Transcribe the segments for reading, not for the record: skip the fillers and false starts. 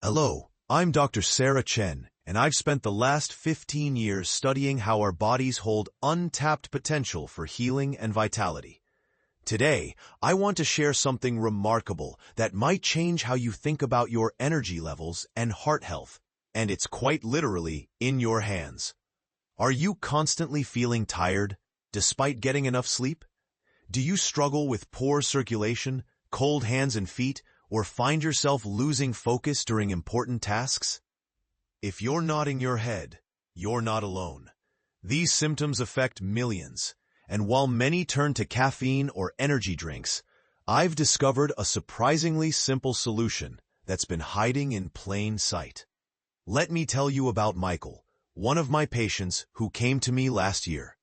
Hello, I'm Dr. Sarah Chen, and I've spent the last 15 years studying how our bodies hold untapped potential for healing and vitality. Today, I want to share something remarkable that might change how you think about your energy levels and heart health, and it's quite literally in your hands. Are you constantly feeling tired, despite getting enough sleep? Do you struggle with poor circulation, cold hands and feet, or find yourself losing focus during important tasks? If you're nodding your head, you're not alone. These symptoms affect millions, and while many turn to caffeine or energy drinks, I've discovered a surprisingly simple solution that's been hiding in plain sight. Let me tell you about Michael, one of my patients who came to me last year.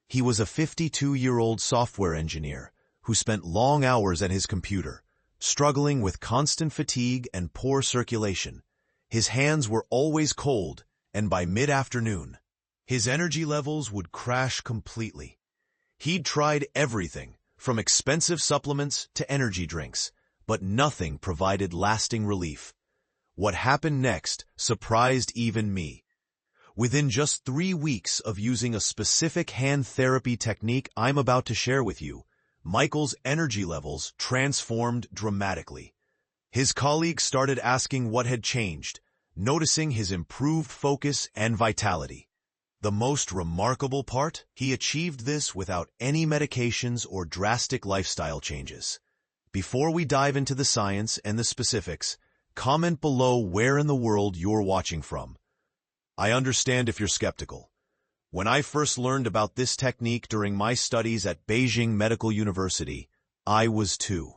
He was a 52-year-old software engineer who spent long hours at his computer, struggling with constant fatigue and poor circulation. His hands were always cold, and by mid-afternoon, his energy levels would crash completely. He'd tried everything, from expensive supplements to energy drinks, but nothing provided lasting relief. What happened next surprised even me. Within just 3 weeks of using a specific hand therapy technique I'm about to share with you, Michael's energy levels transformed dramatically. His colleagues started asking what had changed, noticing his improved focus and vitality. The most remarkable part? He achieved this without any medications or drastic lifestyle changes. Before we dive into the science and the specifics, comment below where in the world you're watching from. I understand if you're skeptical. When I first learned about this technique during my studies at Beijing Medical University, I was too.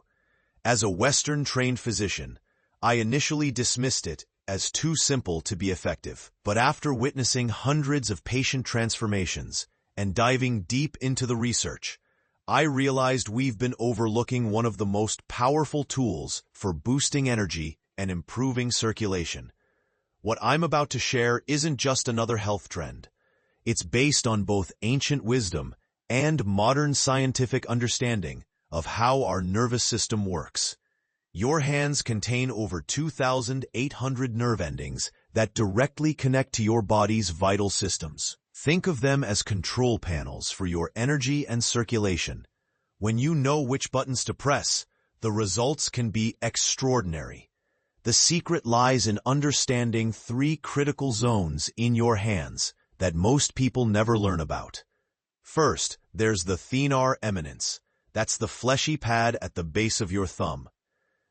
As a Western-trained physician, I initially dismissed it as too simple to be effective. But after witnessing hundreds of patient transformations and diving deep into the research, I realized we've been overlooking one of the most powerful tools for boosting energy and improving circulation. What I'm about to share isn't just another health trend. It's based on both ancient wisdom and modern scientific understanding of how our nervous system works. Your hands contain over 2,800 nerve endings that directly connect to your body's vital systems. Think of them as control panels for your energy and circulation. When you know which buttons to press, the results can be extraordinary. The secret lies in understanding 3 critical zones in your hands that most people never learn about. First, there's the thenar eminence. That's the fleshy pad at the base of your thumb.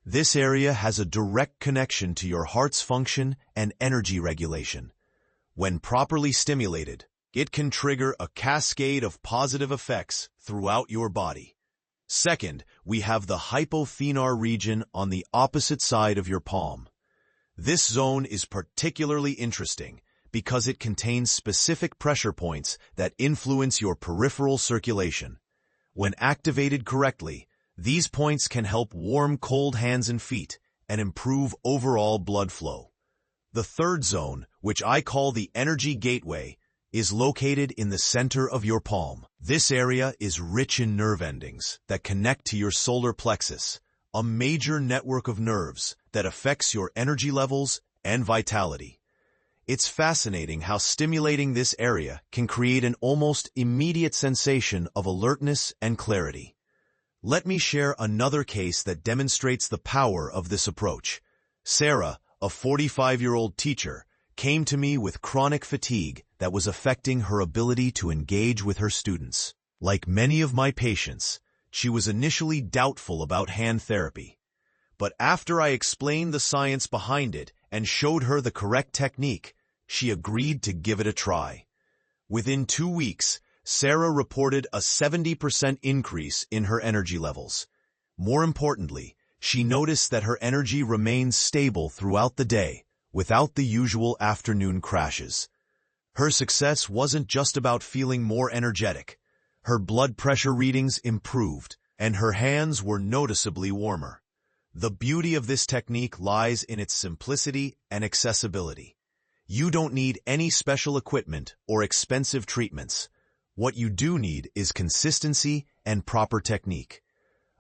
This area has a direct connection to your heart's function and energy regulation. When properly stimulated, it can trigger a cascade of positive effects throughout your body. Second, we have the hypothenar region on the opposite side of your palm. This zone is particularly interesting because it contains specific pressure points that influence your peripheral circulation. When activated correctly, these points can help warm cold hands and feet and improve overall blood flow. The third zone, which I call the energy gateway, is located in the center of your palm. This area is rich in nerve endings that connect to your solar plexus, a major network of nerves that affects your energy levels and vitality. It's fascinating how stimulating this area can create an almost immediate sensation of alertness and clarity. Let me share another case that demonstrates the power of this approach. Sarah, a 45-year-old teacher, came to me with chronic fatigue that was affecting her ability to engage with her students. Like many of my patients, she was initially doubtful about hand therapy. But after I explained the science behind it and showed her the correct technique, she agreed to give it a try. Within 2 weeks, Sarah reported a 70% increase in her energy levels. More importantly, she noticed that her energy remained stable throughout the day, without the usual afternoon crashes. Her success wasn't just about feeling more energetic. Her blood pressure readings improved, and her hands were noticeably warmer. The beauty of this technique lies in its simplicity and accessibility. You don't need any special equipment or expensive treatments. What you do need is consistency and proper technique.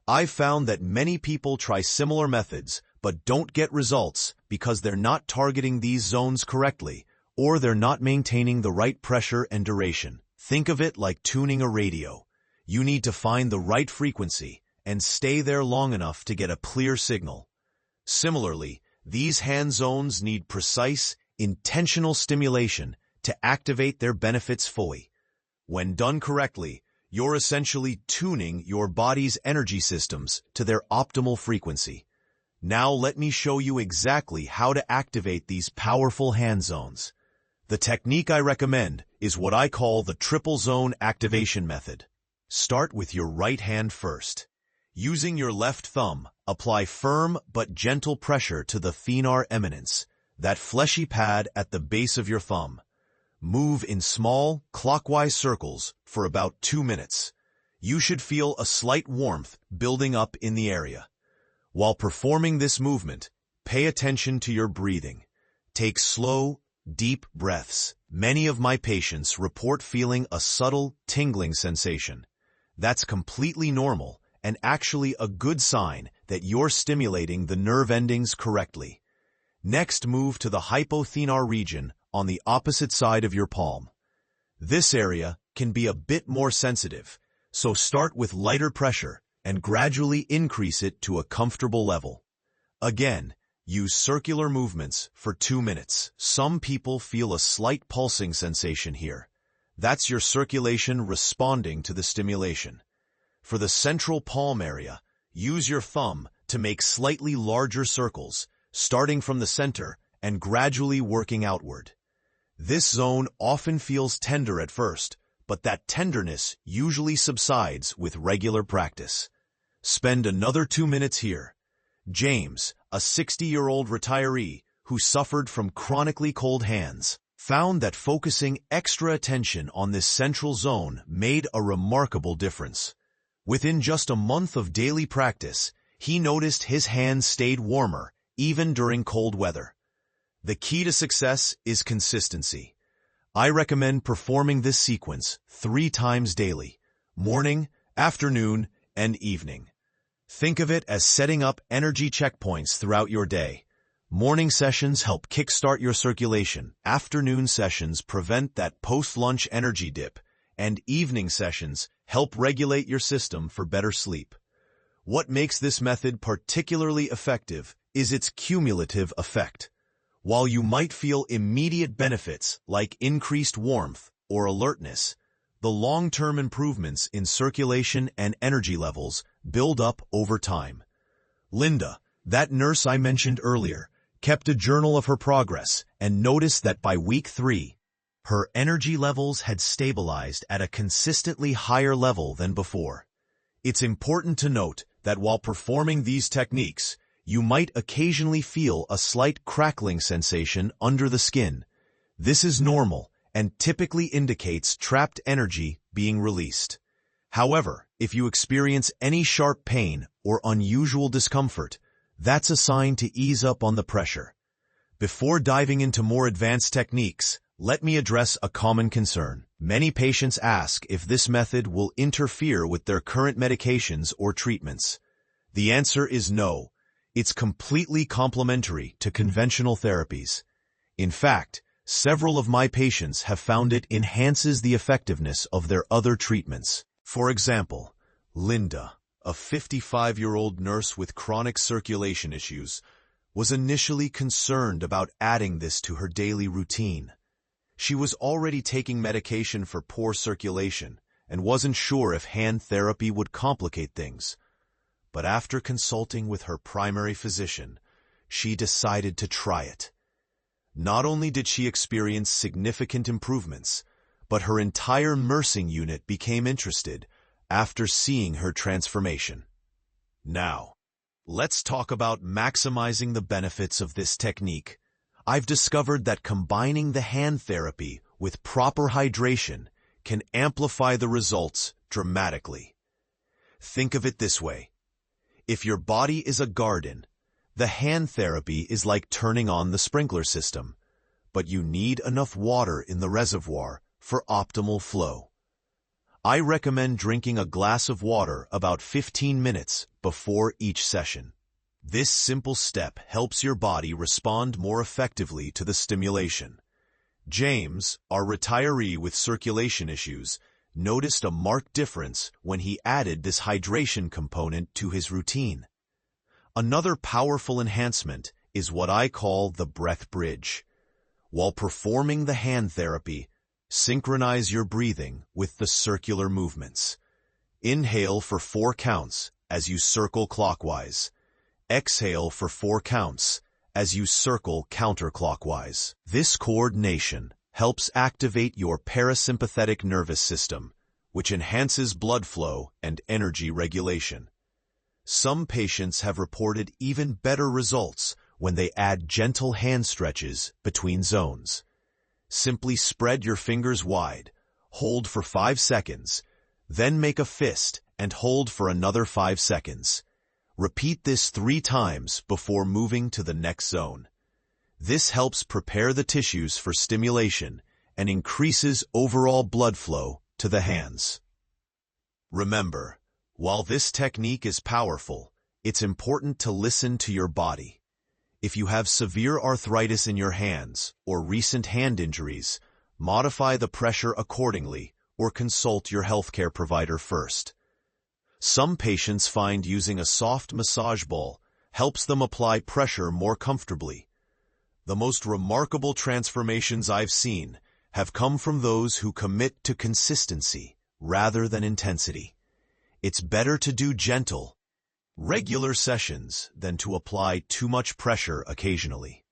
I've found that many people try similar methods but don't get results because they're not targeting these zones correctly, or they're not maintaining the right pressure and duration. Think of it like tuning a radio. You need to find the right frequency and stay there long enough to get a clear signal. Similarly, these hand zones need precise, intentional stimulation to activate their benefits fully. When done correctly, you're essentially tuning your body's energy systems to their optimal frequency. Now let me show you exactly how to activate these powerful hand zones. The technique I recommend is what I call the triple zone activation method. Start with your right hand first. Using your left thumb, apply firm but gentle pressure to the thenar eminence, that fleshy pad at the base of your thumb. Move in small, clockwise circles for about 2 minutes. You should feel a slight warmth building up in the area. While performing this movement, pay attention to your breathing. Take slow, deep breaths. Many of my patients report feeling a subtle, tingling sensation. That's completely normal and actually a good sign that you're stimulating the nerve endings correctly. Next, move to the hypothenar region on the opposite side of your palm. This area can be a bit more sensitive, so start with lighter pressure and gradually increase it to a comfortable level. Again, use circular movements for 2 minutes. Some people feel a slight pulsing sensation here. That's your circulation responding to the stimulation. For the central palm area, use your thumb to make slightly larger circles, starting from the center and gradually working outward. This zone often feels tender at first, but that tenderness usually subsides with regular practice. Spend another 2 minutes here. James, a 60-year-old retiree who suffered from chronically cold hands, found that focusing extra attention on this central zone made a remarkable difference. Within just a month of daily practice, he noticed his hands stayed warmer, even during cold weather. The key to success is consistency. I recommend performing this sequence 3 times daily: morning, afternoon, and evening. Think of it as setting up energy checkpoints throughout your day. Morning sessions help kickstart your circulation, afternoon sessions prevent that post-lunch energy dip, and evening sessions help regulate your system for better sleep. What makes this method particularly effective is its cumulative effect. While you might feel immediate benefits like increased warmth or alertness, the long-term improvements in circulation and energy levels build up over time. Linda, that nurse I mentioned earlier, kept a journal of her progress and noticed that by week 3, her energy levels had stabilized at a consistently higher level than before. It's important to note that while performing these techniques, you might occasionally feel a slight crackling sensation under the skin. This is normal and typically indicates trapped energy being released. However, if you experience any sharp pain or unusual discomfort, that's a sign to ease up on the pressure. Before diving into more advanced techniques, let me address a common concern. Many patients ask if this method will interfere with their current medications or treatments. The answer is no. It's completely complementary to conventional therapies. In fact, several of my patients have found it enhances the effectiveness of their other treatments. For example, Linda, a 55-year-old nurse with chronic circulation issues, was initially concerned about adding this to her daily routine. She was already taking medication for poor circulation and wasn't sure if hand therapy would complicate things. But after consulting with her primary physician, she decided to try it. Not only did she experience significant improvements, but her entire nursing unit became interested after seeing her transformation. Now, let's talk about maximizing the benefits of this technique. I've discovered that combining the hand therapy with proper hydration can amplify the results dramatically. Think of it this way. If your body is a garden, the hand therapy is like turning on the sprinkler system, but you need enough water in the reservoir for optimal flow. I recommend drinking a glass of water about 15 minutes before each session. This simple step helps your body respond more effectively to the stimulation. James, our retiree with circulation issues, noticed a marked difference when he added this hydration component to his routine. Another powerful enhancement is what I call the breath bridge. While performing the hand therapy, synchronize your breathing with the circular movements. Inhale for 4 counts as you circle clockwise. Exhale for 4 counts as you circle counterclockwise. This coordination helps activate your parasympathetic nervous system, which enhances blood flow and energy regulation. Some patients have reported even better results when they add gentle hand stretches between zones. Simply spread your fingers wide, hold for 5 seconds, then make a fist and hold for another 5 seconds. Repeat this 3 times before moving to the next zone. This helps prepare the tissues for stimulation and increases overall blood flow to the hands. Remember, while this technique is powerful, it's important to listen to your body. If you have severe arthritis in your hands or recent hand injuries, modify the pressure accordingly or consult your healthcare provider first. Some patients find using a soft massage ball helps them apply pressure more comfortably. The most remarkable transformations I've seen have come from those who commit to consistency rather than intensity. It's better to do gentle, regular sessions than to apply too much pressure occasionally.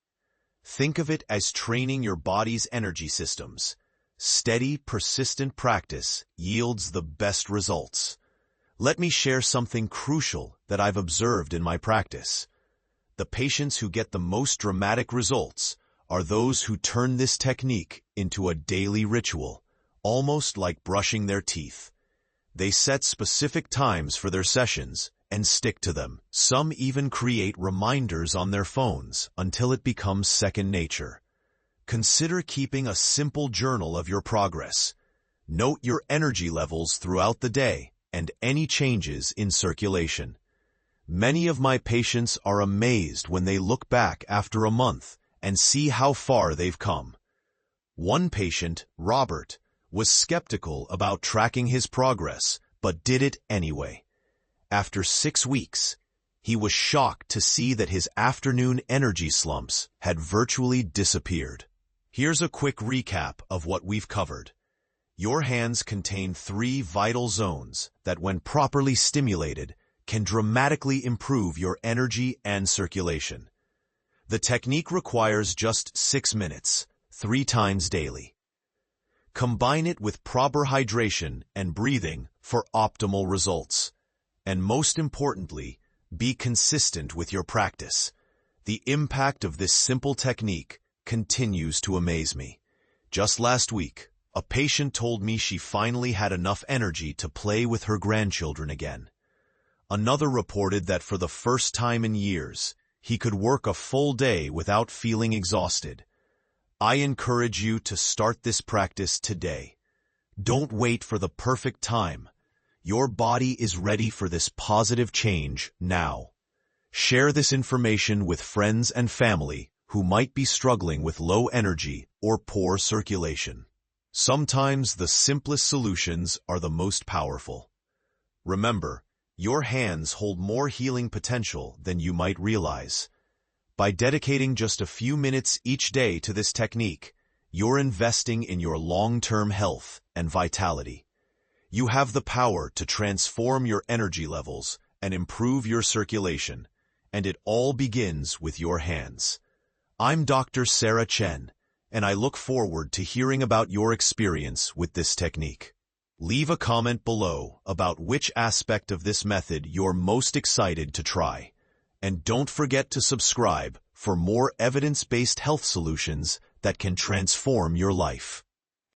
Think of it as training your body's energy systems. Steady, persistent practice yields the best results. Let me share something crucial that I've observed in my practice. The patients who get the most dramatic results are those who turn this technique into a daily ritual, almost like brushing their teeth. They set specific times for their sessions and stick to them. Some even create reminders on their phones until it becomes second nature. Consider keeping a simple journal of your progress. Note your energy levels throughout the day and any changes in circulation. Many of my patients are amazed when they look back after a month and see how far they've come. One patient, Robert, was skeptical about tracking his progress, but did it anyway. After 6 weeks, he was shocked to see that his afternoon energy slumps had virtually disappeared. Here's a quick recap of what we've covered. Your hands contain 3 vital zones that, when properly stimulated, can dramatically improve your energy and circulation. The technique requires just 6 minutes, 3 times daily. Combine it with proper hydration and breathing for optimal results. And most importantly, be consistent with your practice. The impact of this simple technique continues to amaze me. Just last week, a patient told me she finally had enough energy to play with her grandchildren again. Another reported that for the first time in years, he could work a full day without feeling exhausted. I encourage you to start this practice today. Don't wait for the perfect time. Your body is ready for this positive change now. Share this information with friends and family who might be struggling with low energy or poor circulation. Sometimes the simplest solutions are the most powerful. Remember, your hands hold more healing potential than you might realize. By dedicating just a few minutes each day to this technique, you're investing in your long-term health and vitality. You have the power to transform your energy levels and improve your circulation, and it all begins with your hands. I'm Dr. Sarah Chen, and I look forward to hearing about your experience with this technique. Leave a comment below about which aspect of this method you're most excited to try. And don't forget to subscribe for more evidence-based health solutions that can transform your life.